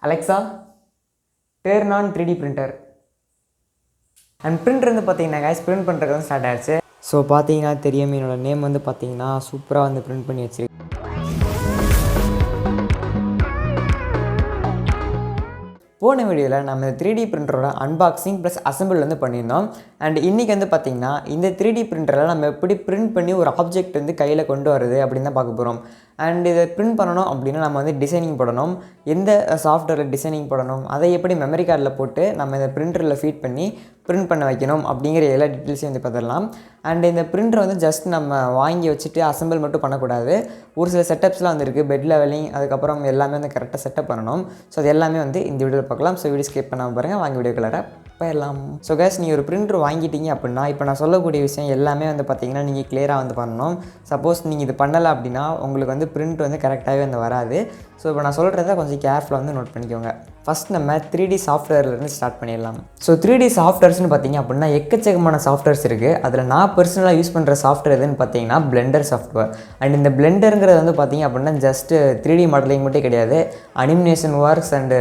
Alexa, turn on 3D printer. And printer வந்து பார்த்தீங்கன்னா guys print பண்ணுறது வந்து ஸ்டார்ட் ஆயிடுச்சு. ஸோ பார்த்தீங்கன்னா தெரியும், என்னோட நேம் வந்து பார்த்தீங்கன்னா சூப்பராக வந்து பிரிண்ட் பண்ணி வச்சிருக்கு. போன வீடியோவில் நம்ம 3D பிரிண்டரோட அன்பாக்சிங் ப்ளஸ் அசம்பிள் வந்து பண்ணியிருந்தோம். அண்ட் இன்றைக்கி வந்து பார்த்திங்கன்னா இந்த 3D பிரிண்டரில் நம்ம எப்படி பிரிண்ட் பண்ணி ஒரு ஆப்ஜெக்ட் வந்து கையில் கொண்டு வருது அப்படின்னு தான் பார்க்க போகிறோம். அண்ட் இதை பிரிண்ட் பண்ணணும் அப்படின்னா நம்ம வந்து டிசைனிங் போடணும், எந்த சாஃப்ட்வேரில் டிசைனிங் போடணும், அதை எப்படி மெமரி கார்டில் போட்டு நம்ம இந்த பிரிண்டரில் ஃபீட் பண்ணி பிரிண்ட் பண்ண வைக்கணும் அப்படிங்கிற எல்லா டீட்டெயில்ஸையும் வந்து பார்த்துடலாம். அண்ட் இந்த பிரிண்டரை வந்து ஜஸ்ட் நம்ம வாங்கி வச்சுட்டு அசம்பிள் மட்டும் பண்ணக்கூடாது. ஒரு சில செட்டப்ஸ்லாம் வந்து இருக்குது, பெட் லெவலிங், அதுக்கப்புறம் எல்லாமே வந்து கரெக்டாக செட்டப் பண்ணணும். ஸோ அது எல்லாமே வந்து இந்த வீடியோவில் பார்க்கலாம். ஸோ வீடியோ ஸ்கிப் பண்ணாமல் பாருங்கள், வாங்கி வீடியோ கலரை போயிடலாம். ஸோ கேஸ், நீங்கள் ஒரு பிரிண்டர் வாங்கிட்டீங்க அப்படின்னா இப்போ நான் சொல்லக்கூடிய விஷயம் எல்லாமே வந்து பார்த்திங்கன்னா நீங்கள் கிளியராக வந்து பண்ணணும். சப்போஸ் நீங்கள் இது பண்ணலை அப்படின்னா உங்களுக்கு வந்து பிரிண்ட் வந்து கரெக்டாகவே வந்து வராது. ஸோ இப்போ நான் சொல்கிறத கொஞ்சம் கேர்ஃபுல்லாக வந்து நோட் பண்ணிக்கோங்க. ஃபஸ்ட் நம்ம 3D சாஃப்ட்வேர்லேருந்து ஸ்டார்ட் பண்ணிடலாம். ஸோ 3D சாஃப்ட்வேர்ஸ்னு பார்த்திங்க அப்படின்னா எக்கச்சக்கமான சாஃப்ட்வேர்ஸ் இருக்குது. அதில் நான் பர்சனலாக யூஸ் பண்ணுற சாஃப்ட்வேர் எதுன்னு பார்த்தீங்கன்னா பிளெண்டர் சாஃப்ட்வேர். அண்ட் இந்த பிளெண்டருங்கிறது வந்து பார்த்திங்க அப்படின்னா ஜஸ்ட்டு 3D மாடலிங் மட்டும் கிடையாது, animation works and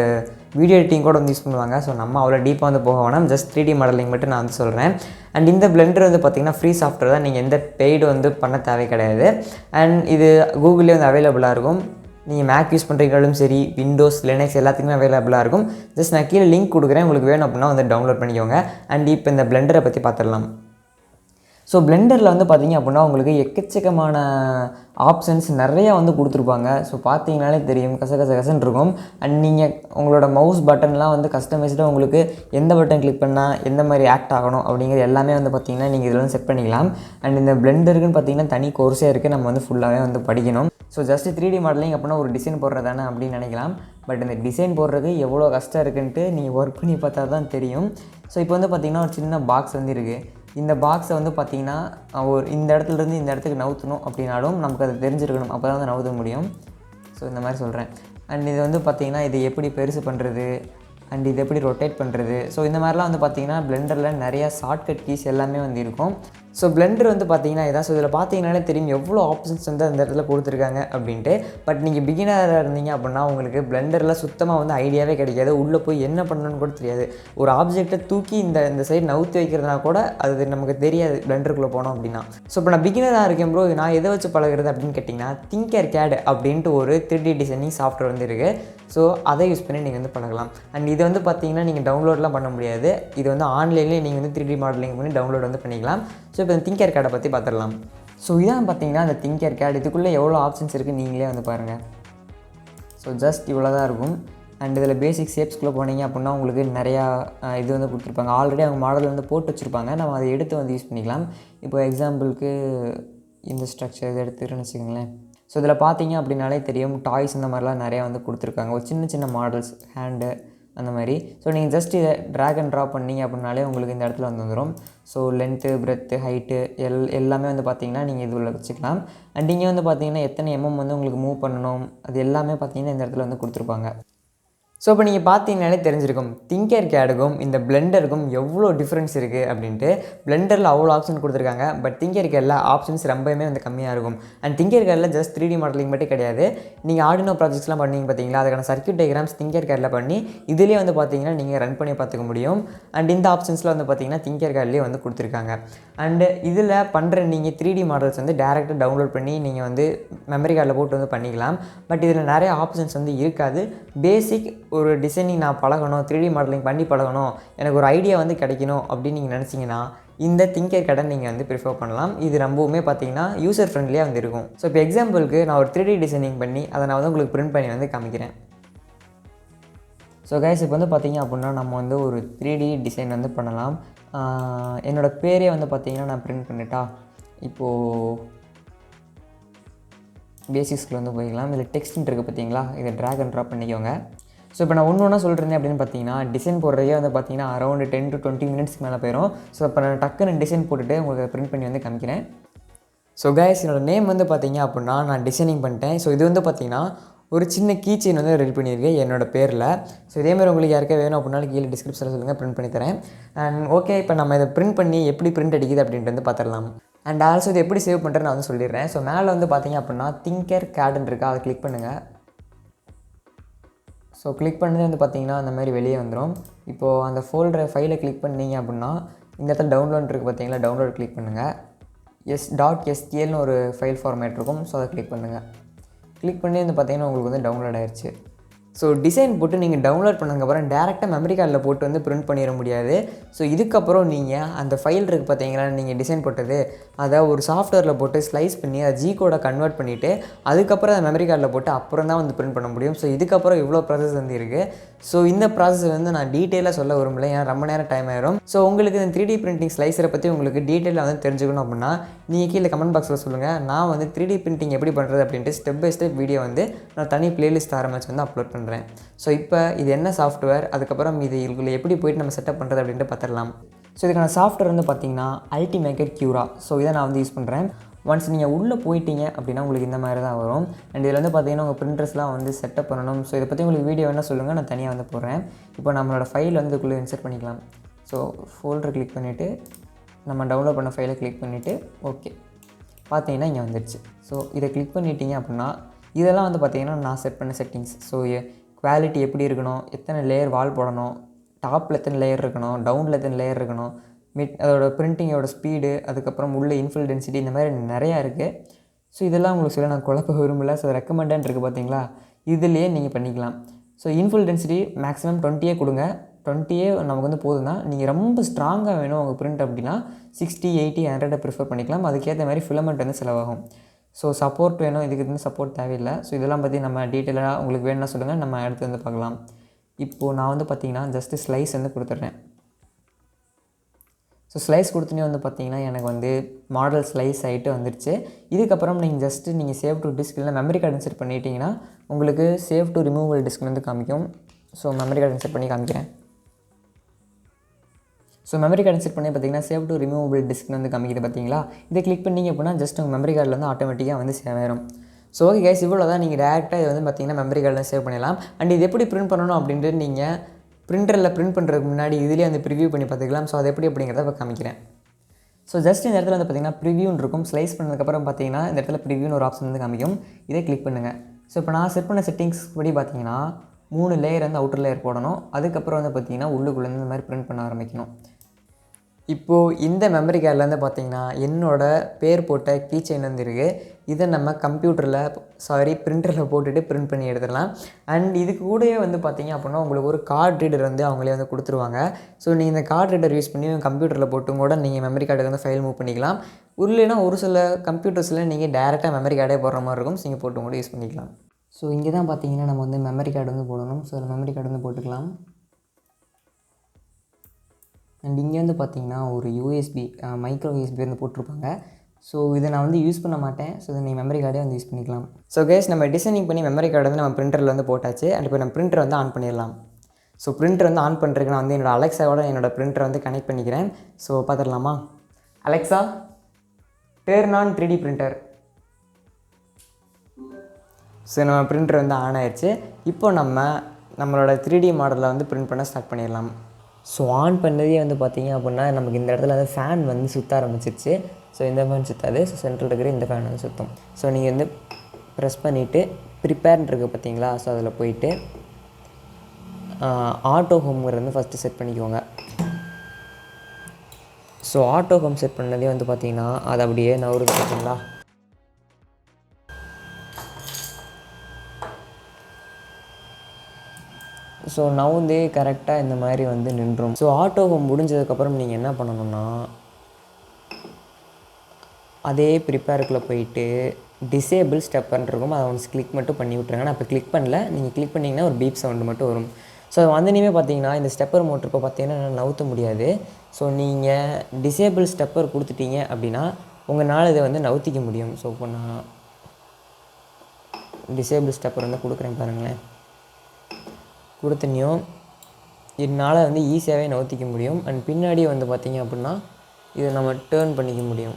video editing கூட வந்து யூஸ் பண்ணுவாங்க. ஸோ நம்ம அவ்வளோ டீப்பாக வந்து போக வேணாம், ஜஸ்ட் 3D மாடலிங் மட்டும் நான் வந்து சொல்கிறேன். அண்ட் இந்த பிளெண்டர் வந்து பார்த்திங்கன்னா ஃப்ரீ சாஃப்ட்வேர் தான், நீங்கள் எந்த பெய்டு வந்து பண்ண தேவை கிடையாது. அண்ட் இது கூகுள்லேயே வந்து அவைலபிளாக இருக்கும். நீங்கள் மேக் யூஸ் பண்ணுறீங்களும் சரி, விண்டோஸ், லினக்ஸ் எல்லாத்துக்குமே அவைலபிளாக இருக்கும். ஜஸ்ட் நான் கீழே லிங்க் கொடுக்குறேன், உங்களுக்கு வேணும் அப்படின்னா வந்து டவுன்லோட் பண்ணிக்கோங்க. அண்ட் இப்போ இந்த பிளெண்டரை பற்றி பார்த்துடலாம். ஸோ பிளெண்டரில் வந்து பார்த்திங்க அப்படின்னா உங்களுக்கு எக்கச்சக்கமான ஆப்ஷன்ஸ் நிறையா வந்து கொடுத்துருப்பாங்க. ஸோ பார்த்தீங்கனாலே தெரியும், கசன்னு இருக்கும். அண்ட் நீங்கள் உங்களோட மவுஸ் பட்டன்லாம் வந்து கஸ்டமைஸ்டாக உங்களுக்கு எந்த பட்டன் கிளிக் பண்ணால் எந்த மாதிரி ஆக்ட் ஆகணும் அப்படிங்கிறது எல்லாமே வந்து பார்த்திங்கன்னா நீங்கள் இதில் வந்து செட் பண்ணிக்கலாம். அண்ட் இந்த பிளெண்டருக்குன்னு பார்த்திங்கன்னா தனி கோர்ஸே இருக்குது, நம்ம வந்து ஃபுல்லாகவே வந்து படிக்கணும். ஸோ ஜஸ்ட்டு 3D மாடலிங் அப்படின்னா ஒரு டிசைன் போடுறதானே அப்படின்னு நினைக்கலாம். பட் இந்த டிசைன் போடுறது எவ்வளோ கஷ்டம் இருக்குன்ட்டு நீங்கள் ஒர்க் பண்ணி பார்த்தா தான் தெரியும். ஸோ இப்போ வந்து பார்த்திங்கன்னா ஒரு சின்ன பாக்ஸ் வந்து இருக்குது. இந்த பாக்ஸை வந்து பார்த்திங்கன்னா ஒரு இந்த இடத்துலேருந்து இந்த இடத்துக்கு நவுற்றணும் அப்படின்னாலும் நமக்கு அது தெரிஞ்சிருக்கணும், அப்போ தான் வந்து நவுற்ற முடியும். ஸோ இந்த மாதிரி சொல்கிறேன். அண்ட் இது வந்து பார்த்திங்கன்னா இது எப்படி பெருசு பண்ணுறது, அண்ட் இது எப்படி ரொட்டேட் பண்ணுறது, ஸோ இந்த மாதிரிலாம் வந்து பார்த்திங்கன்னா பிளெண்டரில் நிறையா ஷார்ட்கட் கீஸ் எல்லாமே வந்து இருக்கும். ஸோ பிளெண்டர் வந்து பார்த்திங்கன்னா இதான். ஸோ இதில் பார்த்தீங்கன்னாலே தெரியும் எவ்வளோ ஆப்ஷன்ஸ் வந்து அந்த இடத்துல கொடுத்துருக்காங்க அப்படின்ட்டு. பட் நீங்கள் பிகினராக இருந்தீங்க அப்படின்னா உங்களுக்கு பிளெண்டரில் சுத்தமாக வந்து ஐடியாவே கிடைக்காது, உள்ளே போய் என்ன பண்ணணும்னு கூட தெரியாது. ஒரு ஆப்ஜெக்டை தூக்கி இந்த சைடு நவுற்றி வைக்கிறதுனா கூட அது நமக்கு தெரியாது பிளெண்டருக்குள்ளே போனோம் அப்படின்னா. ஸோ இப்போ நான் பிகினராக இருக்கேன் ப்ரோ, நான் எதை வச்சு பழகிறது அப்படின்னு கேட்டிங்கன்னா திங்கர் அப்படின்ட்டு ஒரு 3D டிசைனிங் சாஃப்ட்வேர் வந்து இருக்குது. ஸோ அதை யூஸ் பண்ணி நீங்கள் வந்து பழகலாம். அண்ட் இது வந்து பார்த்திங்கன்னா நீங்கள் டவுன்லோட்லாம் பண்ண முடியாது, இது வந்து ஆன்லைன்லேயே நீங்கள் வந்து 3D மாடலிங் பண்ணி டவுன்லோட் வந்து பண்ணிக்கலாம். ஸோ இப்போ இந்த திங்கர் கேடை பற்றி பார்த்துடலாம். ஸோ இதான் பார்த்திங்கன்னா அந்த திங்கர் கேட், இதுக்குள்ளே எவ்வளோ ஆப்ஷன்ஸ் இருக்குது நீங்களே வந்து பாருங்கள். ஸோ ஜஸ்ட் இவ்வளோ தான் இருக்கும். அண்ட் இதில் பேசிக் ஷேப்ஸ்குள்ளே போனீங்க அப்படின்னா உங்களுக்கு நிறையா இது வந்து கொடுத்துருப்பாங்க. ஆல்ரெடி அவங்க மாடல் வந்து போட்டு வச்சுருப்பாங்க, நம்ம அதை எடுத்து வந்து யூஸ் பண்ணிக்கலாம். இப்போ எக்ஸாம்பிளுக்கு இந்த ஸ்ட்ரக்சர் இதை எடுத்துக்கிறேன்னு வச்சுக்கோங்களேன். ஸோ இதில் பார்த்தீங்க அப்படின்னாலே தெரியும் டாய்ஸ் இந்த மாதிரிலாம் நிறையா வந்து கொடுத்துருக்காங்க, ஒரு சின்ன மாடல்ஸ், ஹேண்டு அந்த மாதிரி. ஸோ நீங்கள் ஜஸ்ட் இதை ட்ராக் அண்ட் ட்ராப் பண்ணிங்க அப்படின்னாலே உங்களுக்கு இந்த இடத்துல வந்துடும். ஸோ லென்த்து, பிரெத்து, ஹைட்டு எல்லாமே வந்து பார்த்திங்கன்னா நீங்கள் இதில் வச்சுக்கலாம். அண்ட் இங்கே வந்து பார்த்திங்கன்னா எத்தனை வந்து உங்களுக்கு மூவ் பண்ணணும் அது எல்லாமே பார்த்திங்கன்னா இந்த இடத்துல வந்து கொடுத்துருப்பாங்க. ஸோ இப்போ நீங்கள் பார்த்தீங்கன்னாலே தெரிஞ்சிருக்கும் திங்கர் கேடுக்கும் இந்த பிளெண்டருக்கும் எவ்வளோ டிஃப்ரென்ஸ் இருக்குது அப்படின்ட்டு. பிளெண்டரில் அவ்வளோ ஆப்ஷன் கொடுத்துருக்காங்க, பட் திங்கர் கேடில் ஆப்ஷன்ஸ் ரொம்பவுமே வந்து கம்மியாக இருக்கும். And Tinkercad just 3D modeling மட்டும் கிடையாது, நீங்கள் ஆர்டினோ ப்ராஜெக்ட்ஸ்லாம் பண்ணிங்க பார்த்தீங்களா, அதுக்கான சர்க்யூட் டயக்ராம்ஸ் திங்கர் கேடில் பண்ணி இதிலே வந்து பார்த்தீங்கன்னா நீங்கள் ரன் பண்ணி பார்த்துக்க முடியும். அண்ட் இந்த ஆப்ஷன்ஸில் வந்து பார்த்திங்கன்னா திங்கர் கேட்லேயே வந்து கொடுத்துருக்காங்க. அண்டு இதில் பண்ணுற நீங்கள் 3D மாடல்ஸ் வந்து டேரெக்டாக டவுன்லோட் பண்ணி நீங்கள் வந்து மெமரி கார்டில் போட்டு வந்து பண்ணிக்கலாம். பட் இதில் நிறைய ஆப்ஷன்ஸ் வந்து இருக்காது. பேசிக் ஒரு டிசைனிங் நான் பழகணும், 3D மாடலிங் பண்ணி பழகணும், எனக்கு ஒரு ஐடியா வந்து கிடைக்கணும் அப்படின்னு நீங்கள் நினச்சிங்கன்னா இந்த திங்கர் கேடை நீங்கள் வந்து ப்ரிஃபர் பண்ணலாம். இது ரொம்பவுமே பார்த்திங்கன்னா யூசர் ஃப்ரெண்ட்லியாக வந்து இருக்கும். ஸோ இப்போ எக்ஸாம்பிளுக்கு நான் ஒரு 3D டிசைனிங் பண்ணி அதை நான் வந்து உங்களுக்கு பிரிண்ட் பண்ணி வந்து காமிக்கிறேன். ஸோ கைஸ், இப்போ வந்து பார்த்திங்க அப்படின்னா நம்ம வந்து ஒரு 3D டிசைன் வந்து பண்ணலாம். என்னோடய பேரே வந்து பார்த்திங்கன்னா நான் பிரிண்ட் பண்ணிட்டா. இப்போது பேசிக்ஸ்க்கு வந்து போய்க்கலாம். இதில் டெக்ஸ்ட்னு இருக்குது பார்த்திங்களா, இதை ட்ராக் அண்ட் ட்ராப் பண்ணிக்கோங்க. ஸோ இப்போ நான் ஒன்று சொல்கிறேன் அப்படின்னு பார்த்தீங்கன்னா டிசைன் போடுறதே வந்து பார்த்திங்கன்னா அரௌண்ட் 10 to 20 மினிட்ஸ்க்கு மேலே போயிடும். ஸோ இப்போ நான் டக்குன்னு டிசைன் போட்டுட்டு உங்களுக்கு பிரிண்ட் பண்ணி வந்து காமிக்கிறேன். ஸோ கைஸ், என்னோடய நேம் வந்து பார்த்திங்க அப்படின்னா நான் டிசைனிங் பண்ணிட்டேன். ஸோ இது வந்து பார்த்திங்கன்னா ஒரு சின்ன கீ செயின் வந்து ரெடி பண்ணியிருக்கேன் என்னோடய பேரில். ஸோ இதேமாதிரி உங்களுக்கு யாருக்கே வேணும் அப்படின்னாலும் கீழே டிஸ்கிரிப்ஷனில் சொல்லுங்கள், பிரிண்ட் பண்ணி தரேன். அண்ட் ஓகே, இப்போ நம்ம இதை பிரிண்ட் பண்ணி எப்படி பிரிண்ட் அடிக்குது அப்படின்ட்டு வந்து பார்த்துடலாம். அண்ட் ஆல்சோ இது எப்படி சேவ் பண்ணுறேன்னு நான் வந்து சொல்லிடுறேன். ஸோ மேலே வந்து பார்த்திங்க அப்படின்னா திங்கர் கேடுன்னு இருக்கா, அதை கிளிக் பண்ணுங்கள். ஸோ கிளிக் பண்ணது வந்து பார்த்திங்கன்னா அந்த மாதிரி வெளியே வந்துடும். இப்போது அந்த ஃபைலை கிளிக் பண்ணிங்க அப்படின்னா இந்த இடத்துல டவுன்லோட் இருக்குது பார்த்தீங்களா, டவுன்லோட் கிளிக் பண்ணுங்கள். .stl ஒரு ஃபைல் ஃபார்மேட் இருக்கும். ஸோ அதை கிளிக் பண்ணுங்கள். கிளிக் பண்ணி வந்து பார்த்திங்கன்னா உங்களுக்கு வந்து டவுன்லோட் ஆயிடுச்சு. ஸோ டிசைன் போட்டு நீங்கள் டவுன்லோட் பண்ணதுக்கப்புறம் டேரெக்டாக மெமரி கார்டில் போட்டு வந்து பிரிண்ட் பண்ணிட முடியாது. ஸோ இதுக்கப்புறம் நீங்கள் அந்த ஃபைல் இருக்குது பார்த்தீங்களா, நீங்கள் டிசைன் போட்டது, அதை ஒரு சாஃப்ட்வேரில் போட்டு ஸ்லைஸ் பண்ணி அதை கோடை கன்வெர்ட் பண்ணிவிட்டு அதுக்கப்புறம் அதை மெமரி கார்டில் போட்டு அப்புறம் தான் வந்து பிரிண்ட் பண்ண முடியும். ஸோ இதுக்கப்புறம் இவ்வளோ ப்ராசஸ் வந்து இருக்குது. ஸோ இந்த ப்ராசஸ் வந்து நான் டீட்டெயிலாக சொல்ல விரும்பலை, ஏன்னா ரொம்ப நேரம் டைம் ஆயிரும். ஸோ உங்களுக்கு இந்த 3D பிரிண்டிங் ஸ்லைஸரை பற்றி உங்களுக்கு டீட்டெயிலாக வந்து தெரிஞ்சுக்கணும் அப்படின்னா நீங்கள் கீழே கமெண்ட் பாக்ஸில் சொல்லுங்கள். நான் வந்து 3D பிரிண்டிங் எப்படி பண்ணுறது அப்படின்ட்டு ஸ்டெப் பை ஸ்டெப் வீடியோ வந்து நான் தனி பிளேலிஸ்ட் ஆரம்பிச்சு வந்து அப்லோட் பண்ணுறேன். ஸோ இப்போ இது என்ன சாஃப்ட்வேர், அதுக்கப்புறம் இது இதுக்குள்ளே எப்படி போய்ட்டு நம்ம செட்டப் பண்ணுறது அப்படின்ட்டு பார்த்துடலாம். ஸோ இதுக்கான சாஃப்ட்வேர் வந்து பார்த்திங்கன்னா அல்டிமேக்கர் கியூரா. ஸோ இதை நான் வந்து யூஸ் பண்ணுறேன். ஒன்ஸ் நீங்கள் உள்ளே போயிட்டீங்க அப்படின்னா உங்களுக்கு இந்த மாதிரி தான் வரும். அண்ட் இதில் வந்து பார்த்திங்கன்னா உங்கள் பிரிண்டர்ஸ்லாம் வந்து செட்டப் பண்ணணும். ஸோ இதை பற்றி உங்களுக்கு வீடியோ வேணால் சொல்லுங்கள், நான் தனியாக வந்து போடுறேன். இப்போ நம்மளோட ஃபைல் வந்து இதுக்குள்ளே இன்சர்ட் பண்ணிக்கலாம். ஸோ ஃபோல்டர் கிளிக் பண்ணிவிட்டு நம்ம டவுன்லோட் பண்ண ஃபைலை கிளிக் பண்ணிவிட்டு ஓகே பார்த்தீங்கன்னா இங்கே வந்துடுச்சு. ஸோ இதை கிளிக் பண்ணிட்டீங்க அப்படின்னா இதெல்லாம் வந்து பார்த்திங்கன்னா நான் செட் பண்ண செட்டிங்ஸ். ஸோ குவாலிட்டி எப்படி இருக்கணும், எத்தனை லேயர் வால் போடணும், டாப்பில் எத்தனை லேயர் இருக்கணும், டவுனில் எத்தனை லேயர் இருக்கணும், அதோட பிரிண்டிங்கோட ஸ்பீடு, அதுக்கப்புறம் உள்ள இன்ஃபில் டென்சிட்டி, இந்த மாதிரி நிறையா இருக்குது. ஸோ இதெல்லாம் உங்களுக்கு சொல்ல நான் குழப்ப விரும்பலை. ஸோ ரெக்கமெண்டட் இருக்குது பார்த்தீங்களா, இதுலேயே நீங்கள் பண்ணிக்கலாம். ஸோ இன்ஃபில் டென்சிட்டி மேக்ஸிமம் 20 கொடுங்க. 20 நமக்கு வந்து போதும் தான். நீங்கள் ரொம்ப ஸ்ட்ராங்காக வேணும் உங்கள் பிரிண்ட் அப்படின்னா 60, 80, 100 ப்ரிஃபர் பண்ணிக்கலாம். அதுக்கேற்ற மாதிரி ஃபிலமெண்ட் வந்து செலவாகும். ஸோ சப்போர்ட் வேணும், இதுக்கு வந்து சப்போர்ட் தேவையில்லை. ஸோ இதெல்லாம் பற்றி நம்ம டீட்டெயிலாக உங்களுக்கு வேணும்னா சொல்லுங்கள், நம்ம அடுத்து வந்து பார்க்கலாம். இப்போது நான் வந்து பார்த்திங்கன்னா ஜஸ்ட்டு ஸ்லைஸ் வந்து கொடுத்துட்றேன். ஸோ ஸ்லைஸ் கொடுத்துனே வந்து பார்த்திங்கன்னா எனக்கு வந்து மாடல் ஸ்லைஸ் ஆகிட்டு வந்துடுச்சு. இதுக்கப்புறம் நீங்கள் சேவ் டு டிஸ்க் இல்லை மெமரி கார்டு இன்சர்ட் பண்ணிட்டீங்கன்னா உங்களுக்கு சேவ் டு ரிமூவல் டிஸ்க் வந்து காமிக்கும். ஸோ மெமரி கார்டு இன்சர்ட் பண்ணி காமிக்கிறேன். ஸோ மெமரி கார்டு இன்சர்ட் பண்ணி பார்த்திங்கன்னா சேவ் டு ரிமூவபிள் டிஸ்க் வந்து காமிக்குது பார்த்தீங்களா. இதை கிளிக் பண்ணிங்க அப்படின்னா ஜஸ்ட் உங்கள் மெமரி கார்டில் வந்து ஆட்டோமேட்டிக்காக வந்து சேவ் ஆயிரும். ஸோ ஓகே கைஸ், இவ்வளோ தான். நீங்கள் டேரெக்டாக இது வந்து பார்த்திங்கன்னா மெமரி கார்டில் சேவ் பண்ணிடலாம். அண்ட் இது எப்படி பிரிண்ட் பண்ணணும் அப்படின்ட்டு நீங்கள் பிரிண்டரில் பிரிண்ட் பண்ணுறதுக்கு முன்னாடி இதிலே வந்து ப்ரிவியூ பண்ணி பார்த்துக்கலாம். ஸோ அது எப்படி அப்படிங்கிறத இப்போ காமிக்கிறேன். ஸோ ஜஸ்ட் இந்த இடத்துல வந்து பார்த்திங்கன்னா ப்ரிவியூன்னு இருக்கும். ஸ்லைஸ் பண்ணதுக்கப்புறம் பார்த்திங்கன்னா இந்த இடத்துல ப்ரிவியூன்னு ஒரு ஆப்ஷன் வந்து காமிக்கும். இதை கிளிக் பண்ணுங்கள். ஸோ இப்போ நான் செட் பண்ண செட்டிங்ஸ் படி பார்த்திங்கன்னா 3 லேயர் வந்து அவுட்டர் லேயர் போடணும். அதுக்கப்புறம் வந்து பார்த்திங்கன்னா உள்ளுக்குள்ளே இந்த மாதிரி பிரிண்ட் பண்ண ஆரம்பிக்கணும். இப்போது இந்த மெமரி கார்டில் வந்து பார்த்திங்கன்னா என்னோடய பேர் போட்ட கீ செயின் வந்து இருக்குது. இதை நம்ம பிரிண்டரில் போட்டுட்டு பிரிண்ட் பண்ணி எடுத்துடலாம். அண்ட் இதுக்கு கூடவே வந்து பார்த்திங்க அப்படின்னா உங்களுக்கு ஒரு கார்டு ரீடர் வந்து அவங்களே வந்து கொடுத்துருவாங்க. ஸோ நீங்கள் இந்த கார்டு ரீடர் யூஸ் பண்ணி கம்ப்யூட்டரில் போட்டும் கூட நீங்கள் மெமரி கார்டுக்கு வந்து ஃபைல் மூவ் பண்ணிக்கலாம். இல்லைன்னா ஒரு சில கம்ப்யூட்டர்ஸில் நீங்கள் டேரெக்டாக மெமரி கார்டே போடுற மாதிரி இருக்கும். ஸோ நீங்கள் போட்டு கூட யூஸ் பண்ணிக்கலாம். ஸோ இங்கே தான் பார்த்திங்கன்னா நம்ம வந்து மெமரி கார்டு வந்து போடணும். ஸோ மெமரி கார்டு வந்து போட்டுக்கலாம். அண்ட் இங்கே வந்து பார்த்திங்கன்னா ஒரு யூஎஸ்பி மைக்ரோ யூஎஸ்பி வந்து போட்டிருப்பாங்க. ஸோ இதை நான் வந்து யூஸ் பண்ண மாட்டேன். ஸோ இதை நீங்கள் மெமரி கார்டே வந்து யூஸ் பண்ணிக்கலாம். ஸோ கேஸ் நம்ம டிசைனிங் பண்ணி மெமரி கார்டு வந்து நம்ம பிரிண்டரில் வந்து போட்டாச்சு. அண்ட் இப்போ நம்ம பிரிண்டர் வந்து ஆன் பண்ணிடலாம். ஸோ பிரிண்டர் வந்து ஆன் பண்ணுறதுக்கு நான் வந்து என்னோடய அலெக்ஸாவோட என்னோடய பிரிண்டரை வந்து கனெக்ட் பண்ணிக்கிறேன். ஸோ பார்த்துடலாமா. Alexa, turn on 3D printer. So நம்ம பிரிண்டர் வந்து ஆன் ஆயிடுச்சு. இப்போ நம்மளோட 3D மாடலில் வந்து பிரிண்ட் பண்ண ஸ்டார்ட் பண்ணிடலாம். ஸோ ஆன் பண்ணதே வந்து பார்த்திங்க அப்படின்னா நமக்கு இந்த இடத்துல வந்து ஃபேன் வந்து சுற்ற ஆரம்பிச்சிருச்சு. ஸோ இந்த ஃபேன் சுற்றாது. ஸோ சென்ட்ரல் இருக்கிற இந்த ஃபேன் வந்து சுற்றும். ஸோ நீங்கள் வந்து ப்ரெஸ் பண்ணிவிட்டு ப்ரிப்பேர்னு இருக்குது பார்த்தீங்களா. ஸோ அதில் போயிட்டு ஆட்டோ ஹோம்ங்கிறது வந்து ஃபஸ்ட்டு செட் பண்ணிக்கோங்க. ஸோ ஆட்டோ ஹோம் செட் பண்ணதே வந்து பார்த்திங்கன்னா அது அப்படியே நவருது பார்த்தீங்களா. ஸோ நவுந்தே கரெக்டாக இந்த மாதிரி வந்து நின்றும். ஸோ ஆட்டோ ஹோம் முடிஞ்சதுக்கப்புறம் நீங்கள் என்ன பண்ணணும்னா அதே ப்ரிப்பேருக்குள்ளே போயிட்டு டிசேபிள் ஸ்டெப்பர்னு இருக்கும். அதை ஒன்ஸ் கிளிக் மட்டும் பண்ணி விட்ருங்க. நான் இப்போ கிளிக் பண்ணல. நீங்கள் கிளிக் பண்ணிங்கன்னா ஒரு பீப் சவுண்டு மட்டும் வரும். ஸோ அது வந்தனையுமே பார்த்தீங்கன்னா இந்த ஸ்டெப்பர் மோட்டர் இப்போ பார்த்தீங்கன்னா நவுத்த முடியாது. ஸோ நீங்கள் டிசேபிள் ஸ்டெப்பர் கொடுத்துட்டீங்க அப்படின்னா உங்களால் இதை வந்து நவுத்திக்க முடியும். ஸோ இப்போ நான் டிசேபிள் ஸ்டெப்பர் வந்து கொடுக்குறேன் பாருங்களேன். கொடுத்தனையும் இதனால் வந்து ஈஸியாகவே நவுத்திக்க முடியும். அண்ட் பின்னாடி வந்து பார்த்திங்க அப்படின்னா இதை நம்ம டேர்ன் பண்ணிக்க முடியும்.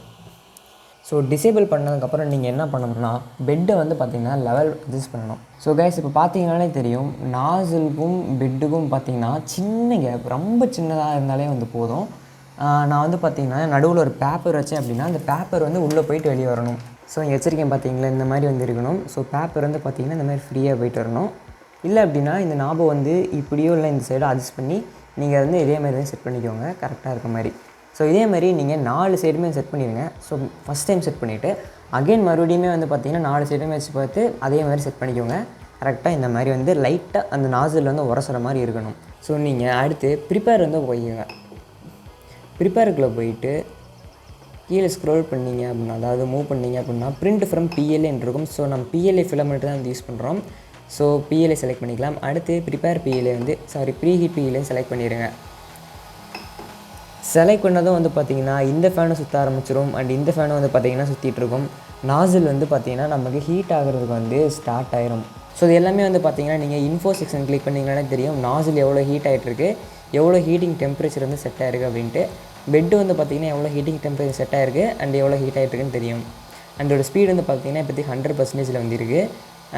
ஸோ டிசேபிள் பண்ணதுக்கப்புறம் நீங்கள் என்ன பண்ணணும்னா பெட்டை வந்து பார்த்திங்கன்னா லெவல் அட்ஜஸ்ட் பண்ணணும். ஸோ கைஸ் இப்போ பார்த்தீங்கன்னாலே தெரியும், நாசிலுக்கும் பெட்டுக்கும் பார்த்திங்கன்னா சின்ன கேப், ரொம்ப சின்னதாக இருந்தாலே வந்து போதும். நான் வந்து பார்த்திங்கன்னா நடுவில் ஒரு பேப்பர் வச்சேன் அப்படின்னா அந்த பேப்பர் வந்து உள்ளே போயிட்டு வெளியே வரணும். ஸோ இங்கே வச்சுருக்கேன் பார்த்தீங்களா, இந்த மாதிரி வந்து இருக்கணும். ஸோ பேப்பர் வந்து பார்த்திங்கன்னா இந்த மாதிரி ஃப்ரீயாக போயிட்டு வரணும். இல்லை அப்படின்னா இந்த நாபை வந்து இப்படியோ இல்லை இந்த சைடோ அட்ஜஸ்ட் பண்ணி நீங்கள் வந்து இதே மாதிரி தான் செட் பண்ணிக்கோங்க கரெக்டாக இருக்க மாதிரி. ஸோ இதே மாதிரி நீங்கள் 4 சைடுமே செட் பண்ணிடுங்க. ஸோ ஃபஸ்ட் டைம் செட் பண்ணிவிட்டு அகைன் மறுபடியுமே வந்து பார்த்திங்கன்னா 4 சைடுமே வச்சு பார்த்து அதே மாதிரி செட் பண்ணிக்கோங்க. கரெக்டாக இந்த மாதிரி வந்து லைட்டாக அந்த நாசில் வந்து உரசுற மாதிரி இருக்கணும். ஸோ நீங்கள் அடுத்து ப்ரிப்பேர் வந்து போய்க்குங்க. ப்ரிப்பேருக்குள்ளே போயிட்டு கீழே ஸ்க்ரோல் பண்ணிங்க அப்படின்னா, அதாவது மூவ் பண்ணிங்க அப்படின்னா பிரிண்ட் ஃப்ரம் பிஎல்ஏன்னு இருக்கும். ஸோ நம்ம பிஎல்ஏ ஃபிலமெண்ட் தான் வந்து யூஸ் பண்ணுறோம். ஸோ பிஎல்ஏ செலக்ட் பண்ணிக்கலாம். அடுத்து ப்ரிப்பேர் பிஎல்ஏ வந்து ப்ரீஹீட் பிஎல்ஏ செலக்ட் பண்ணிடுங்க. செலக்ட் பண்ணதும் வந்து பார்த்திங்கன்னா இந்த ஃபேனை சுற்ற ஆரம்பிச்சிடும். அண்ட் இந்த ஃபேனை வந்து பார்த்திங்கன்னா சுற்றிட்டுருக்கும். நாசில் வந்து பார்த்திங்கன்னா நமக்கு ஹீட் ஆகிறதுக்கு வந்து ஸ்டார்ட் ஆயிரும். ஸோ இது எல்லாமே வந்து பார்த்திங்கன்னா நீங்கள் இன்ஃபோ செக்ஷன் கிளிக் பண்ணிங்கன்னாலே தெரியும் நாசில் எவ்வளோ ஹீட் ஆகிட்டுருக்கு, எவ்வளோ ஹீட்டிங் டெம்பரேச்சர் வந்து செட் ஆகிருக்கு அப்படின்ட்டு. பெட்டு வந்து பார்த்திங்கன்னா எவ்வளோ ஹீட்டிங் டெம்பரேச்சர் செட் ஆகிருக்கு அண்ட் எவ்வளோ ஹீட் ஆகிட்டுருக்குன்னு தெரியும். அண்டோட ஸ்பீடு வந்து பார்த்திங்கன்னா இப்போதைக்கு 100% வந்துருக்கு.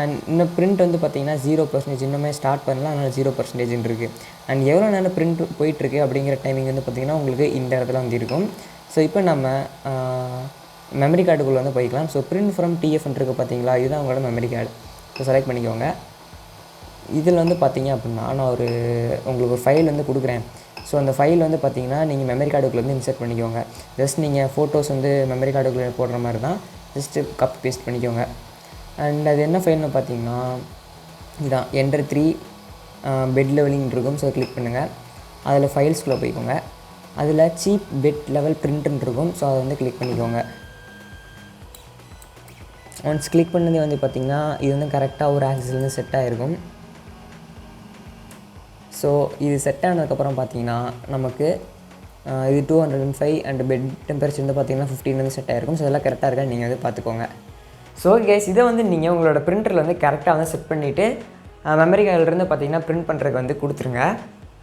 அண்ட் இன்னும் பிரிண்ட் வந்து பார்த்திங்கன்னா 0% இன்னுமே ஸ்டார்ட் பண்ணலாம், அதனால் 0% இருக்குது. அண்ட் எவ்வளோ நேரம் பிரிண்ட் போயிட்டுருக்கு அப்படிங்கிற டைமிங் வந்து பார்த்திங்கன்னா உங்களுக்கு இந்த இடத்துல வந்து இருக்கும். ஸோ இப்போ நம்ம மெமரி கார்டுக்குள்ளே வந்து போய்க்கலாம். ஸோ பிரிண்ட் ஃப்ரம் டிஎஃப்ன்னு இருக்குது பார்த்தீங்களா, இதுதான் உங்களோட மெமரி கார்டு. ஸோ செலக்ட் பண்ணிக்கோங்க. இதில் வந்து பார்த்திங்க அப்படின்னா நான் உங்களுக்கு ஒரு ஃபைல் வந்து கொடுக்குறேன். ஸோ அந்த ஃபைல் வந்து பார்த்திங்கன்னா நீங்கள் மெமரி கார்டுக்குள்ளே வந்து இன்சர்ட் பண்ணிக்கோங்க. ஜஸ்ட் நீங்கள் ஃபோட்டோஸ் வந்து மெமரி கார்டுக்குள்ளே போடுற மாதிரி தான், ஜஸ்ட்டு காப்பி பேஸ்ட் பண்ணிக்கோங்க. அண்ட் அது என்ன ஃபைல்னு பார்த்தீங்கன்னா இதுதான் Enter 3 பெட் லெவலிங் இருக்கும். ஸோ கிளிக் பண்ணுங்கள். அதில் ஃபைல்ஸ்குள்ளே போய்க்கோங்க. அதில் சீப் பெட் லெவல் பிரிண்ட்னு இருக்கும். ஸோ அதை வந்து கிளிக் பண்ணிக்கோங்க. ஒன்ஸ் கிளிக் பண்ணதே வந்து பார்த்திங்கன்னா இது வந்து கரெக்டாக ஒரு ஆக்சிஸ்லேருந்து செட் ஆகிருக்கும். ஸோ இது செட் ஆனதுக்கப்புறம் பார்த்திங்கன்னா நமக்கு இது 205 அண்ட் பெட் டெம்பரேச்சர் வந்து பார்த்திங்கன்னா 15 வந்து செட் ஆகிருக்கும். ஸோ இதெல்லாம் கரெக்டாக இருக்கா நீங்கள் வந்து பார்த்துக்கோங்க. ஸோ கேஸ் இதை வந்து நீங்கள் உங்களோட பிரிண்டரில் வந்து கரெக்டாக வந்து செட் பண்ணிவிட்டு மெமரி கார்டிலேருந்து பார்த்திங்கன்னா பிரிண்ட் பண்ணுறதுக்கு வந்து கொடுத்துருங்க.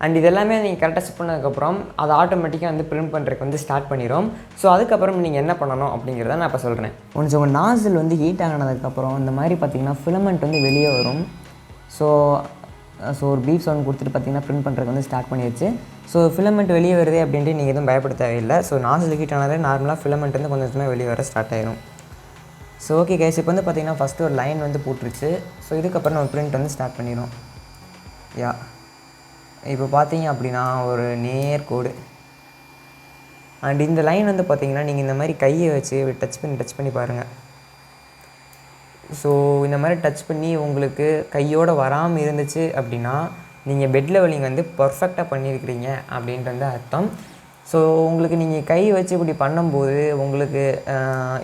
அண்ட் இதெல்லாமே நீங்கள் கரெக்டாக செட் பண்ணதுக்கப்புறம் அது ஆட்டோமேட்டிக்காக வந்து பிரிண்ட் பண்ணுறதுக்கு வந்து ஸ்டார்ட் பண்ணிடும். ஸோ அதுக்கப்புறம் நீங்கள் என்ன பண்ணணும் அப்படிங்கிறத நான் இப்போ சொல்கிறேன். ஒன்ஸ் உங்கள் நாசில் வந்து ஹீட் ஆனதுக்கப்புறம் இந்த மாதிரி பார்த்திங்கன்னா ஃபிலமெண்ட் வந்து வெளியே வரும். ஸோ ஒரு பீப் சவுண்ட் கொடுத்துட்டு பார்த்திங்கன்னா பிரிண்ட் பண்ணுறதுக்கு வந்து ஸ்டார்ட் பண்ணிடுச்சு. ஸோ ஃபிலமெண்ட் வெளியே வருது அப்படின்ட்டு நீங்கள் எதுவும் பயப்பட தேவையில்லை. ஸோ நாசில் ஹீட் ஆனாலே நார்மலாக ஃபிலமெண்ட் வந்து கொஞ்சம் கொஞ்சமாக வெளியே வர ஸ்டார்ட் ஆயிடும். ஸோ ஓகே கைஸ், இப்போ வந்து பார்த்திங்கன்னா ஃபஸ்ட்டு ஒரு லைன் வந்து போட்டுருச்சு. ஸோ இதுக்கப்புறம் நம்ம பிரிண்ட் வந்து ஸ்டார்ட் பண்ணிடும். இப்போ பார்த்தீங்க அப்படின்னா ஒரு நேர் கோடு. அண்ட் இந்த லைன் வந்து பார்த்திங்கன்னா நீங்கள் இந்த மாதிரி கையை வச்சு டச் பண்ணி பாருங்கள். ஸோ இந்த மாதிரி டச் பண்ணி உங்களுக்கு கையோடு வராமல் இருந்துச்சு அப்படின்னா நீங்கள் பெட் லெவலிங் வந்து பர்ஃபெக்டாக பண்ணியிருக்கிறீங்க அப்படின்ட்டு வந்து அர்த்தம். ஸோ உங்களுக்கு நீங்கள் கை வச்சு இப்படி பண்ணும்போது உங்களுக்கு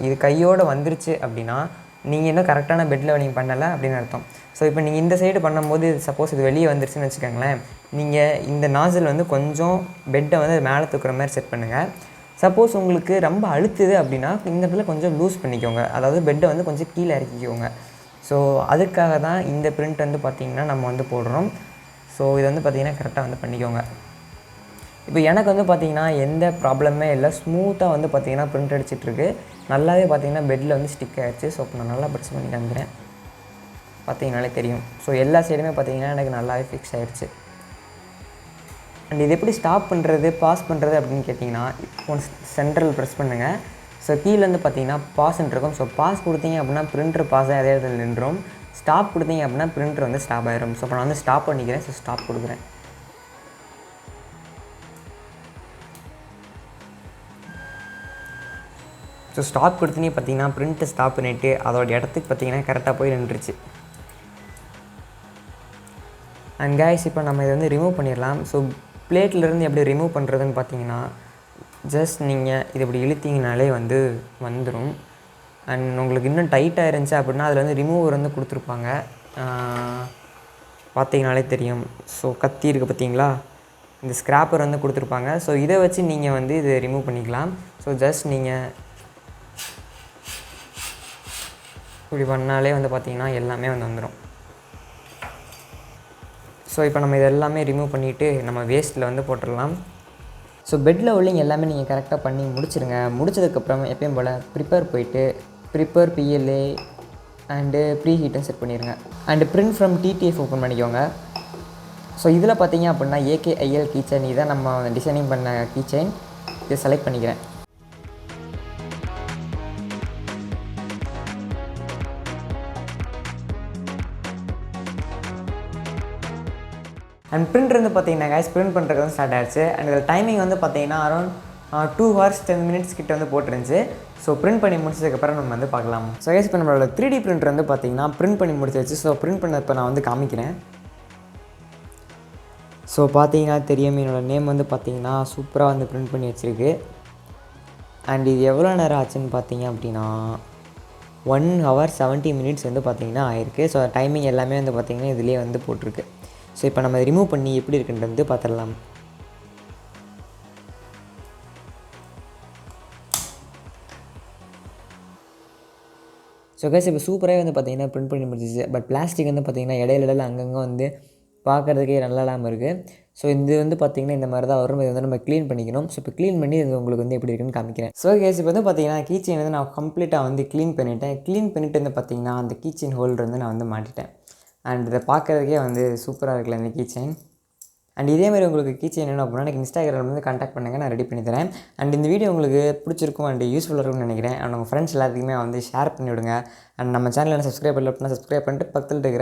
இது கையோடு வந்துருச்சு அப்படின்னா நீங்கள் இன்னும் கரெக்டான பெட் லெவலிங் பண்ணலை அப்படின்னு அர்த்தம். ஸோ இப்போ நீங்கள் இந்த சைடு பண்ணும்போது சப்போஸ் இது வெளியே வந்துருச்சுன்னு வச்சுக்கோங்களேன், நீங்கள் இந்த நாசில் வந்து கொஞ்சம் பெட்டை வந்து மேலே தூக்குற மாதிரி செட் பண்ணுங்கள். சப்போஸ் உங்களுக்கு ரொம்ப அழுத்துது அப்படின்னா இந்த இடத்துல கொஞ்சம் லூஸ் பண்ணிக்கோங்க, அதாவது பெட்டை வந்து கொஞ்சம் கீழே இறக்கிக்கோங்க. ஸோ அதுக்காக தான் இந்த பிரிண்ட் வந்து பார்த்திங்கன்னா நம்ம வந்து போடுறோம். ஸோ இதை வந்து பார்த்திங்கன்னா கரெக்டாக வந்து பண்ணிக்கோங்க. இப்போ எனக்கு வந்து பார்த்திங்கன்னா எந்த ப்ராப்ளமே இல்லை, ஸ்மூத்தாக வந்து பார்த்திங்கன்னா பிரிண்ட் அடிச்சிட்ருக்கு. நல்லாவே பார்த்திங்கன்னா பெட்டில் வந்து ஸ்டிக் ஆகிடுச்சு. ஸோ இப்போ நான் நல்லா ப்ரெஸ் பண்ணி காமிக்கிறேன், பார்த்திங்கனாலே தெரியும். ஸோ எல்லா சைடுமே பார்த்திங்கன்னா எனக்கு நல்லாவே ஃபிக்ஸ் ஆகிடுச்சு. அண்ட் இது எப்படி ஸ்டாப் பண்ணுறது பாஸ் பண்ணுறது அப்படின்னு கேட்டிங்கன்னா ஒன்ஸ் சென்ட்ரல் ப்ரெஸ் பண்ணுங்கள். ஸோ கீழே வந்து பார்த்திங்கன்னா பாஸ்ன்னு இருக்கும். ஸோ பாஸ் கொடுத்தீங்க அப்படின்னா பிரிண்டர் பாஸ் அதே இடத்துல நின்றும். ஸ்டாப் கொடுத்தீங்க அப்படின்னா பிரிண்டர் வந்து ஸ்டாப் ஆகிரும். ஸோ இப்போ நான் வந்து ஸ்டாப் பண்ணிக்கிறேன். ஸோ ஸ்டாப் கொடுக்குறேன். ஸோ ஸ்டாப் கொடுத்தீங்க பார்த்திங்கன்னா பிரிண்ட்டை ஸ்டாப் பண்ணிவிட்டு அதோட இடத்துக்கு பார்த்திங்கன்னா கரெக்டாக போய் நின்றுச்சு. அண்ட் கைஸ் இப்போ நம்ம இதை வந்து ரிமூவ் பண்ணிடலாம். ஸோ பிளேட்லேருந்து எப்படி ரிமூவ் பண்ணுறதுன்னு பார்த்தீங்கன்னா ஜஸ்ட் நீங்கள் இது இப்படி இழுத்தீங்கனாலே வந்து வந்துடும். அண்ட் உங்களுக்கு இன்னும் டைட்டாக இருந்துச்சு அப்படின்னா அதில் வந்து ரிமூவர் வந்து கொடுத்துருப்பாங்க, பார்த்தீங்கனாலே தெரியும். ஸோ கத்தி இருக்குது பார்த்தீங்களா, இந்த ஸ்க்ராப்பர் வந்து கொடுத்துருப்பாங்க. ஸோ இதை வச்சு நீங்கள் வந்து இதை ரிமூவ் பண்ணிக்கலாம். ஸோ ஜஸ்ட் நீங்கள் இப்படி பண்ணாலே வந்து பார்த்திங்கன்னா எல்லாமே வந்து வந்துடும். ஸோ இப்போ நம்ம இதெல்லாமே ரிமூவ் பண்ணிவிட்டு நம்ம வேஸ்ட்டில் வந்து போட்டுடலாம். ஸோ பெட் லெவலிங் எல்லாமே நீங்கள் கரெக்டாக பண்ணி முடிச்சிடுங்க. முடிச்சதுக்கப்புறம் எப்பயும் போல் ப்ரிப்பேர் பிஎல்ஏ அண்டு ப்ரீ ஹீட்டும் செட் பண்ணிடுங்க. And print from TDF open பண்ணிக்கோங்க. ஸோ இதில் பார்த்தீங்க அப்படின்னா ஏகேஐஎல் கீச்சைன், இதை நம்ம டிசைனிங் பண்ண கீச்சைன், இதை செலக்ட் பண்ணிக்கிறேன். அண்ட் பிரிண்டர் வந்து பார்த்தீங்கன்னா கைஸ் பிரிண்ட் பண்ணுறது வந்து ஸ்டார்ட் ஆயிடுச்சு. அண்ட் இதில் டைமிங் வந்து பார்த்தீங்கன்னா அரௌண்ட் 2 hours 10 minutes கிட்ட வந்து போட்டுருந்துச்சு. ஸோ பிரிண்ட் பண்ணி முடிச்சதுக்கப்புறம் நம்ம வந்து பார்க்கலாம். ஸோ கைஸ் இப்போ நம்மளோட 3D பிரிண்டர் வந்து பார்த்தீங்கன்னா பிரிண்ட் பண்ணி முடிச்சாச்சு. ஸோ பிரிண்ட் பண்ண இப்போ நான் வந்து காமிக்கிறேன். ஸோ பார்த்தீங்கன்னா தெரியும், என்னோடய நேம் வந்து பார்த்தீங்கன்னா சூப்பராக வந்து பிரிண்ட் பண்ணி வச்சுருக்கு. அண்ட் இது எவ்வளோ நேரம் ஆச்சுன்னு பார்த்தீங்க அப்படின்னா 1 hour 70 minutes வந்து பார்த்தீங்கன்னா ஆயிருக்கு. ஸோ டைமிங் எல்லாமே வந்து பார்த்தீங்கன்னா இதிலே வந்து போட்டிருக்கு. ஸோ இப்போ நம்ம ரிமூவ் பண்ணி எப்படி இருக்குன்றது வந்து பார்த்துடலாம். ஸோ கைஸ் இப்போ சூப்பராகவே வந்து பார்த்தீங்கன்னா பிரிண்ட் பண்ணி முடிச்சிச்சு. பட் பிளாஸ்டிக் வந்து பார்த்தீங்கன்னா இடையில அங்கங்கே வந்து பார்க்குறதுக்கே நல்லா இல்லாமல் இருக்குது. ஸோ இது வந்து பார்த்திங்கன்னா இந்த மாதிரி தான் வரும். இதை வந்து நம்ம க்ளீன் பண்ணிக்கணும். ஸோ இப்போ க்ளீன் பண்ணி இது உங்களுக்கு வந்து எப்படி இருக்குன்னு காமிக்கிறேன். ஸோ கேஸ் இப்போ வந்து பார்த்திங்கன்னா கீ செயின் வந்து நான் கம்ப்ளீட்டாக வந்து க்ளீன் பண்ணிவிட்டேன். க்ளீன் பண்ணிவிட்டு வந்து பார்த்திங்கன்னா அந்த கீ செயின் ஹோல்டர் வந்து நான் வந்து மாட்டிட்டேன். அண்ட் இதை பார்க்குறதுக்கே வந்து சூப்பராக இருக்குல்ல இந்த கீ செயின். அண்ட் இதேமாதிரி உங்களுக்கு கீ செயின் வேணும் அப்படின்னா எனக்கு இன்ஸ்டாகிராம் வந்து கான்டாக்ட் பண்ணுங்கள், நான் ரெடி பண்ணி தரேன். அண்ட் இந்த வீடியோ உங்களுக்கு பிடிச்சிருக்கும் அண்ட் யூஸ்ஃபுல்லாக இருக்கும்னு நினைக்கிறேன். அண்ட் உங்கள் ஃப்ரெண்ட்ஸ் எல்லாத்துக்குமே வந்து ஷேர் பண்ணி விடுங்க. அண்ட் நம்ம சேனலில் சப்ஸ்கிரைப் பண்ணல அப்படின்னா சப்ஸ்கிரைப் பண்ணிட்டு பக்கத்தில் இருக்கிற